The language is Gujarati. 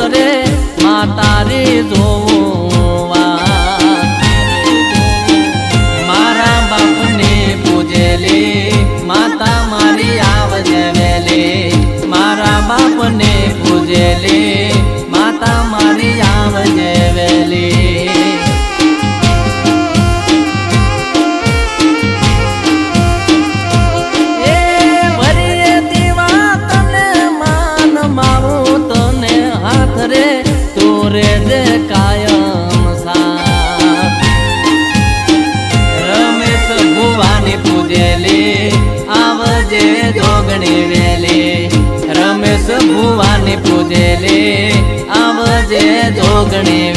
રે માતારી જોવા મારા બાપને પૂજેલી માતા મારી આવજે વેલી મારા બાપને પૂજેલી માતા મારી આવજે વેલી રે તુરે જે કાયમ સાથ રમેશ ભુવાની પૂજેલી આવજે જોગણી વેલી રમેશ ભુવાની પૂજેલી આવજે જોગણી